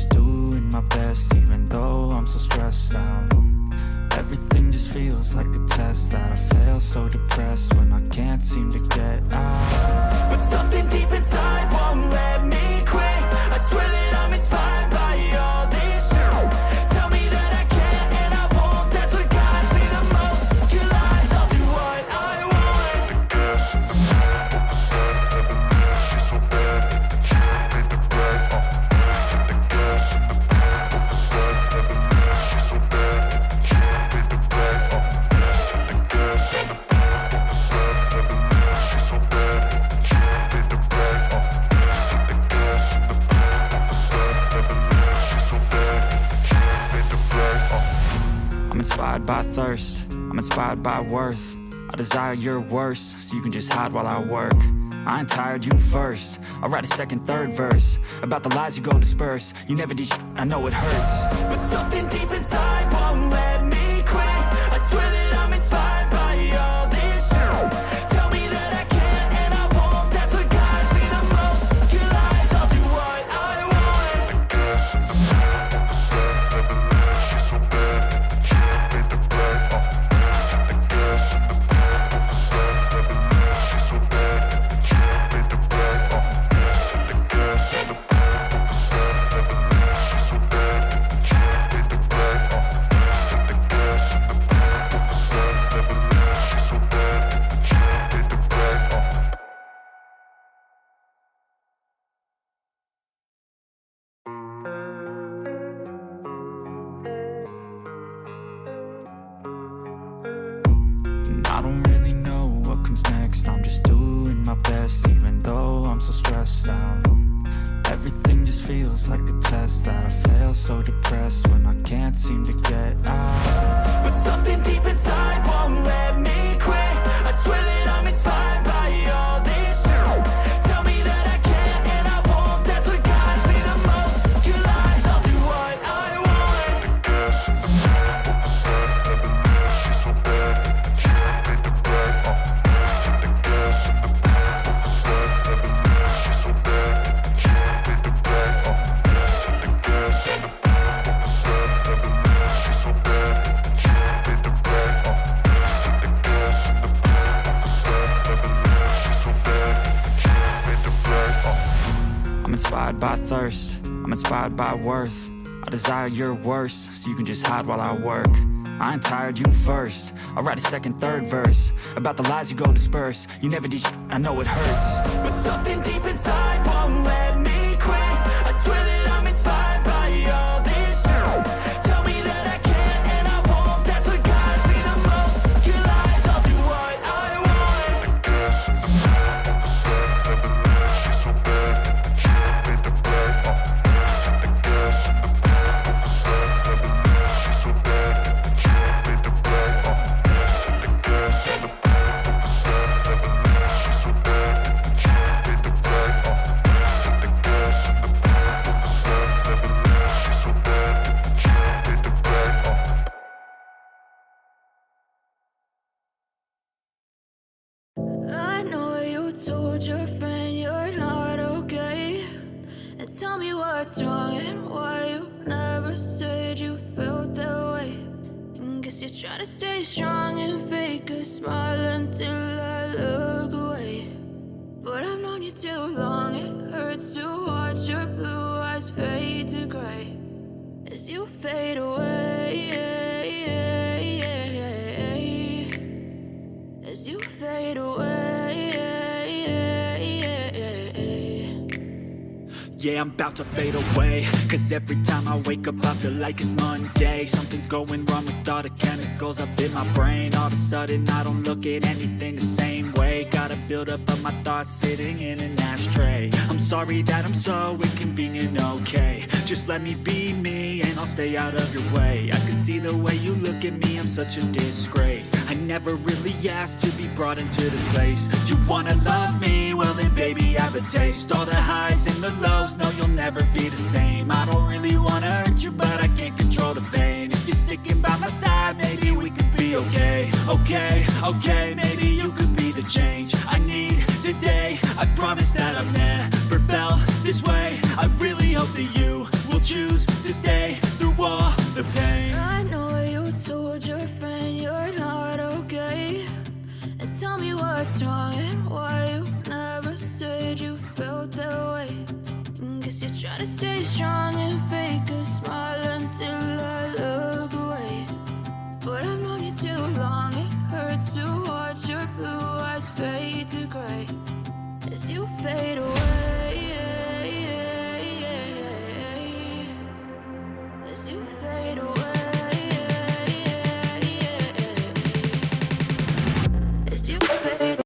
just doing my best, even though I'm so stressed out. Everything just feels like a test that I fail, so depressed when I can't seem to get out. But something deep inside won't let me quit. I swear that I'm inspired by all this shit. Tell me that I can and I won't, that's what guides me the most. Your lies, I'll do what I want. I'm inspired by thirst, I'm inspired by worth. I desire your worst, so you can just hide while I work. I ain't tired, you first. I'll write a second, third verse about the lies you go disperse. You never did shit, I know it hurts. But something deep inside won't let me quit. I swear that I'm inspired by all this shit. Tell me that I can and I won't, that's what guides me the most. Your lies, I'll do what I want. I don't really know what comes next. I'm just doing my best, even though I'm so stressed out. Everything just feels like a test that I fail, so depressed when I can't seem to get out. But something deep inside won't let me quit. I swear that I'm inspired by all this shit. Tell me that I can and I won't, that's what guides me the most. Your lies, I'll do what I want. I'm inspired by thirst, I'm inspired by worth. I desire your worst, so you can just hide while I work. I ain't tired, you first. I'll write a second, third verse about the lies you go disperse. You never did shit, I know it hurts. But something deep inside won't let me quit. I swear that I'm inspired by all this shit. Tell me that I can and I won't, that's what guides me the most. Your lies, I'll do what I want. I know you told your friend you're not okay, and tell me what's wrong and why you never said you felt that way. And guess you're trying to stay strong and fake a smile until I look away. But I've known you too long, it hurts to watch your blue eyes fade to gray as you fade away, as you fade away. Yeah, I'm about to fade away, cause every time I wake up I feel like it's Monday. Something's going wrong with all the chemicals up in my brain. All of a sudden I don't look at anything the same way. Got a buildup of my thoughts sitting in an ashtray. I'm sorry that I'm so inconvenient, okay. Just let me be me and I'll stay out of your way. I can see the way you look at me, I'm such a disgrace. I never really asked to be brought into this place. You wanna love me? Well then baby I have a taste. All the highs and the lows, no you'll never be the same. I don't really wanna hurt you but I can't control the pain. If you're sticking by my side maybe we could be okay. Okay, maybe you could be the change I need today. I promise that I've never felt this way. I really hope that you will choose to stay through all the pain. I know you told your friend you're not okay, and tell me what's wrong and why you never said you felt that way. Guess you're trying to stay strong and fake a smile until I look away. But I've known you too long, it hurts to watch your blue eyes fade to gray as you fade